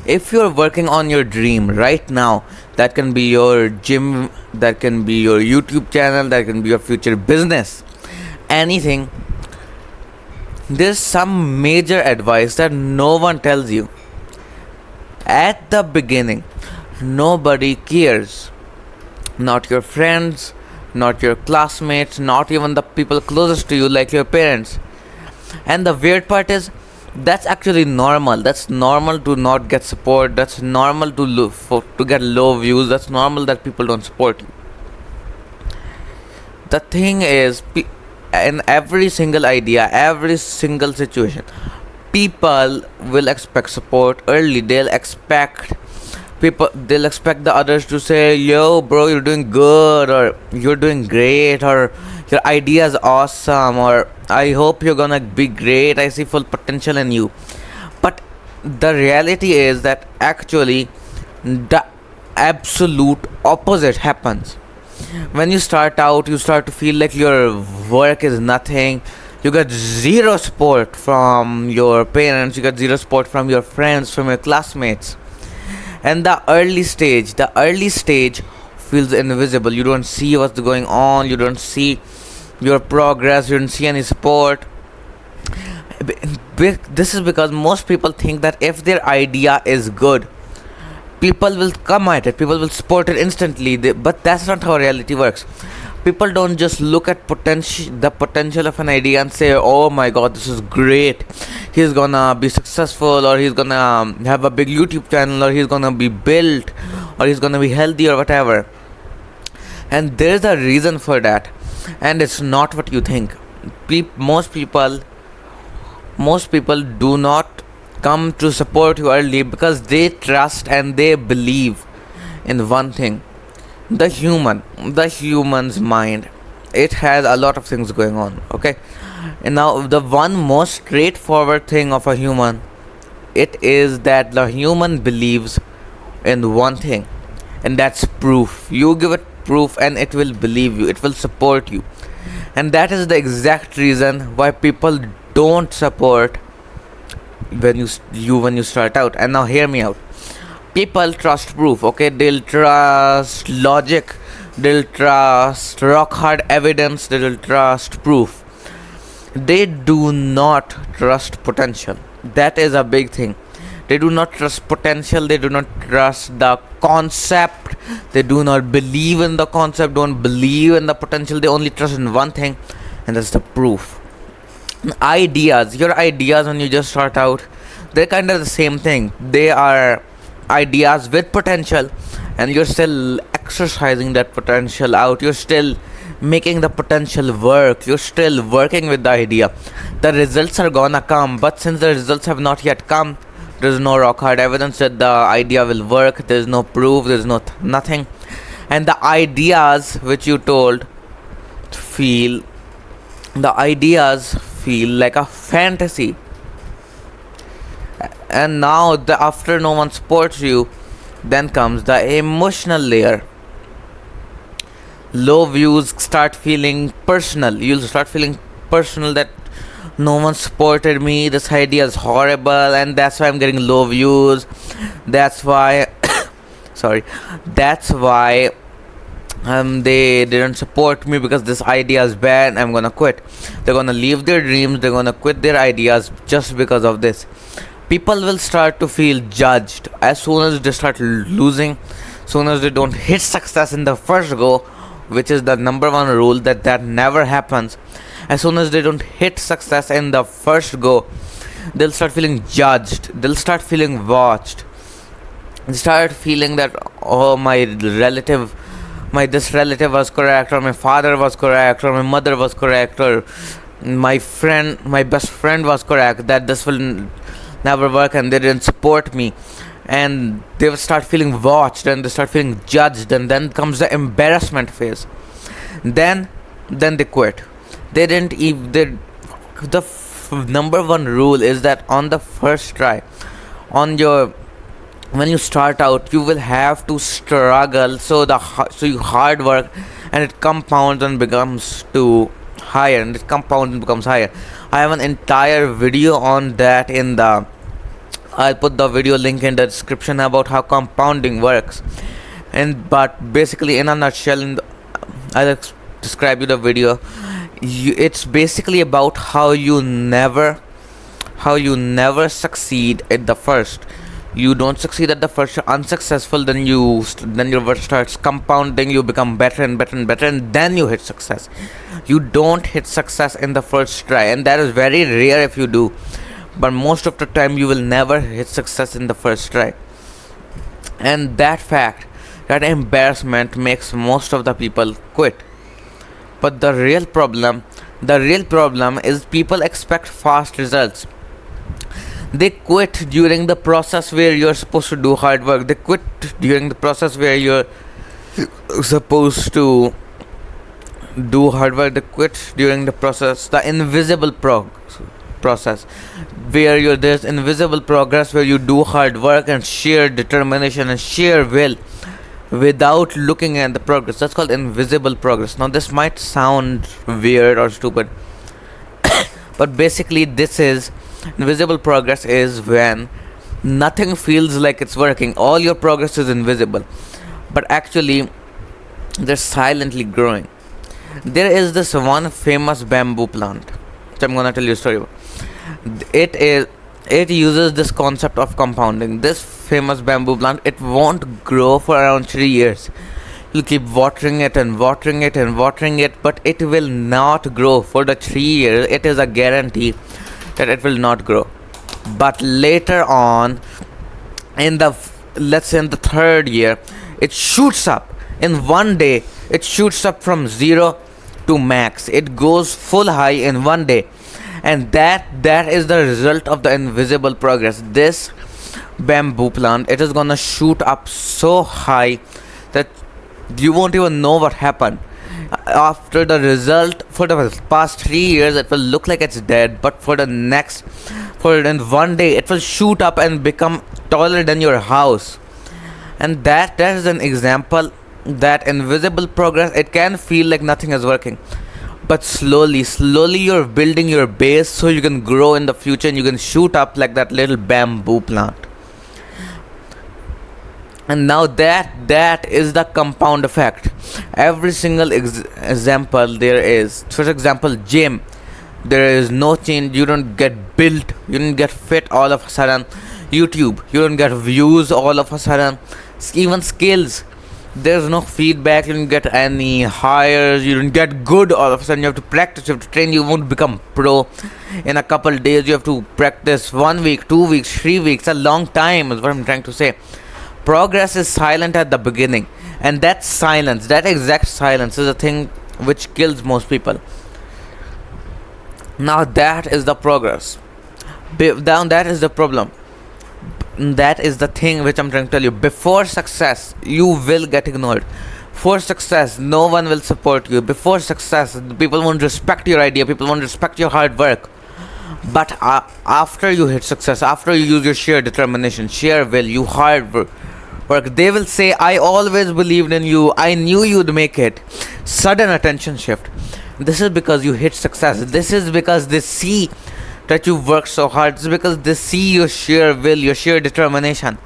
If you're working on your dream right now, that can be your gym, that can be your YouTube channel, that can be your future business, anything, there's some major advice that no one tells you. At the beginning, nobody cares. Not your friends, not your classmates, not even the people closest to you, like your parents. And the weird part is, that's actually normal. That's normal to not get support. That's normal to get low views. That's normal that people don't support you. The thing is, in every single idea, every single situation, people will expect support early. They'll expect the others to say, yo bro, you're doing good, or you're doing great, or your idea is awesome, or I hope you're gonna be great, I see full potential in you. But the reality is that actually the absolute opposite happens. When you start out, you start to feel like your work is nothing. You get zero support from your parents, you get zero support from your friends, from your classmates. And the early stage feels invisible. You don't see what's going on, you don't see your progress, you don't see any support. This is because most people think that if their idea is good, people will come at it, people will support it instantly. But that's not how reality works. People don't just look at the potential of an idea and say, oh my god, this is great, he's gonna be successful, or he's gonna have a big YouTube channel, or he's gonna be built, or he's gonna be healthy, or whatever. And there's a reason for that, and it's not what you think. Most people do not come to support you early because they trust and they believe in one thing. The human's mind, it has a lot of things going on, okay? And now the one most straightforward thing of a human, it is that the human believes in one thing, and that's proof. You give it proof and it will believe you, it will support you. And that is the exact reason why people don't support when you start out. And now hear me out. People trust proof, okay? They'll trust logic, they'll trust rock hard evidence, they'll trust proof. They do not trust potential. That is a big thing. They do not trust potential, they do not trust the concept, they do not believe in the concept, don't believe in the potential. They only trust in one thing, and that's the proof. Your ideas when you just start out, they're kind of the same thing. They are ideas with potential, and you're still exercising that potential out. You're still making the potential work, you're still working with the idea. The results are gonna come, but since the results have not yet come, there's no rock hard evidence that the idea will work. There's no proof, there's nothing. And feel the ideas feel like a fantasy. And now, after no one supports you, then comes the emotional layer. Low views start feeling personal. You'll start feeling personal, that no one supported me, this idea is horrible, and that's why I'm getting low views. That's why sorry, that's why they didn't support me, because this idea is bad, I'm gonna quit. They're gonna leave their dreams, they're gonna quit their ideas just because of this. People will start to feel judged as soon as they start losing, soon as they don't hit success in the first go, which is the number one rule, that never happens. As soon as they don't hit success in the first go, they'll start feeling judged, they'll start feeling watched. They start feeling that, oh, this relative was correct, or my father was correct, or my mother was correct, or my best friend was correct, that this will never work, and they didn't support me. And they will start feeling watched, and they start feeling judged, and then comes the embarrassment phase. Then they quit. They didn't even. Number one rule is that on the first try, when you start out, you will have to struggle. So you hard work, and it compounds and becomes higher, and it compounds and becomes higher. I have an entire video on that in the I'll put the video link in the description about how compounding works. And but basically, in a nutshell, I'll describe you the video. It's basically about how you never succeed at the first. You don't succeed at the first, you're unsuccessful, then then your work starts compounding, you become better and better and better, and then you hit success. You don't hit success in the first try, and that is very rare if you do. But most of the time you will never hit success in the first try. And that fact, that embarrassment makes most of the people quit. But the real problem is people expect fast results. They quit during the process where you're supposed to do hard work. They quit during the process where you're supposed to do hard work. They quit during the process, the invisible process, where there's invisible progress, where you do hard work and sheer determination and sheer will without looking at the progress. That's called invisible progress. Now this might sound weird or stupid, but basically this is invisible progress is when nothing feels like it's working. All your progress is invisible, but actually they're silently growing. There is this one famous bamboo plant which I'm gonna tell you a story about. It uses this concept of compounding. This famous bamboo plant, it won't grow for around 3 years. You'll keep watering it and watering it and watering it, but it will not grow for the 3 years. It is a guarantee that it will not grow. But later on, let's say in the 3rd year, it shoots up. In one day, it shoots up from 0 to max. It goes full high in one day. And that is the result of the invisible progress. This bamboo plant, it is gonna shoot up so high that you won't even know what happened. After the result, for the past 3 years, it will look like it's dead, but in one day, it will shoot up and become taller than your house. And that is an example that invisible progress, it can feel like nothing is working, but slowly you're building your base so you can grow in the future and you can shoot up like that little bamboo plant. And now that is the compound effect. Every single example there is. For example, gym, there is no change. You don't get built, you don't get fit all of a sudden. YouTube, you don't get views all of a sudden. Even skills, there's no feedback, you don't get any hires, you don't get good all of a sudden. You have to practice, you have to train, you won't become pro in a couple days. You have to practice 1 week, 2 weeks, 3 weeks, a long time is what I'm trying to say. Progress is silent at the beginning, and that silence, that exact silence, is a thing which kills most people. Now that is the progress. Down, that is the problem. That is the thing which I'm trying to tell you. Before success, you will get ignored. For success, no one will support you. Before success, people won't respect your idea, people won't respect your hard work. But after you hit success, after you use your sheer determination, sheer will, you hard work, they will say, I always believed in you, I knew you'd make it. Sudden attention shift. This is because you hit success. This is because they see that you work so hard. This is because they see your sheer will, your sheer determination.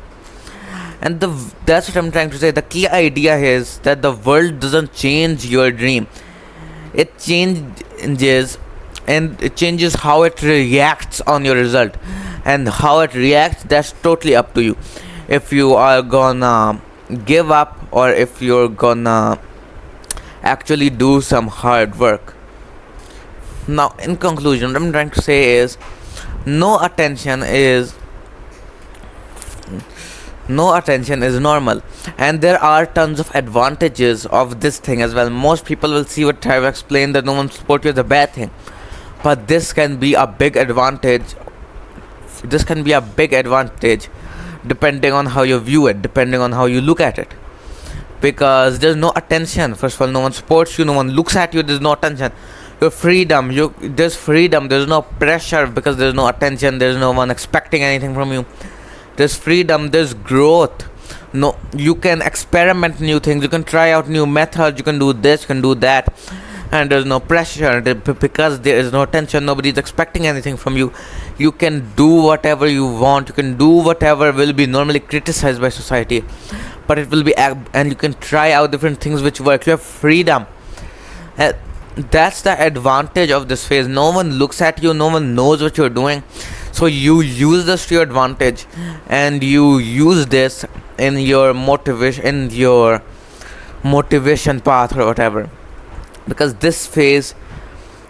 And that's what I'm trying to say. The key idea is that the world doesn't change your dream. It changes, and it changes how it reacts on your result. And how it reacts, that's totally up to you. If you are gonna give up, or if you're gonna actually do some hard work. Now, in conclusion, what I'm trying to say is no attention is normal, and there are tons of advantages of this thing as well. Most people will see what I've explained, that no one support you, is a bad thing, but this can be a big advantage. Depending on how you view it, depending on how you look at it. Because there's no attention. First of all, no one supports you, no one looks at you, there's no attention. Your freedom, there's freedom, there's no pressure because there's no attention, there's no one expecting anything from you. There's freedom, there's growth. No, you can experiment new things, you can try out new methods, you can do this, you can do that. and there's no pressure. Because there is no tension, nobody is expecting anything from you. You can do whatever you want. You can do whatever will be normally criticized by society, but it will be and you can try out different things which work. You have freedom. Uh, that's the advantage of this phase. No one looks at you, no one knows what you're doing, so you use this to your advantage, and you use this in your motivation path or whatever. Because this phase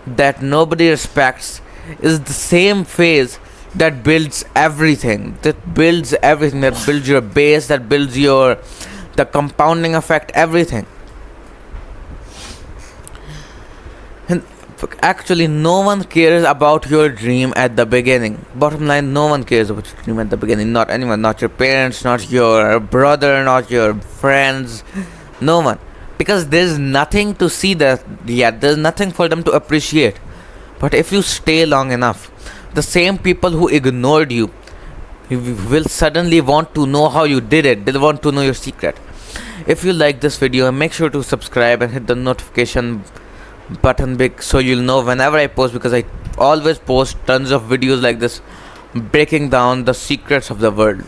that nobody respects is the same phase that builds everything, that builds your base, that builds the compounding effect, everything. And actually, no one cares about your dream at the beginning. Bottom line, no one cares about your dream at the beginning. Not anyone, not your parents, not your brother, not your friends, no one. Because there's nothing to see that yet, there's nothing for them to appreciate. But if you stay long enough, the same people who ignored you will suddenly want to know how you did it. They'll want to know your secret. If you like this video, make sure to subscribe and hit the notification button big so you'll know whenever I post, because I always post tons of videos like this breaking down the secrets of the world.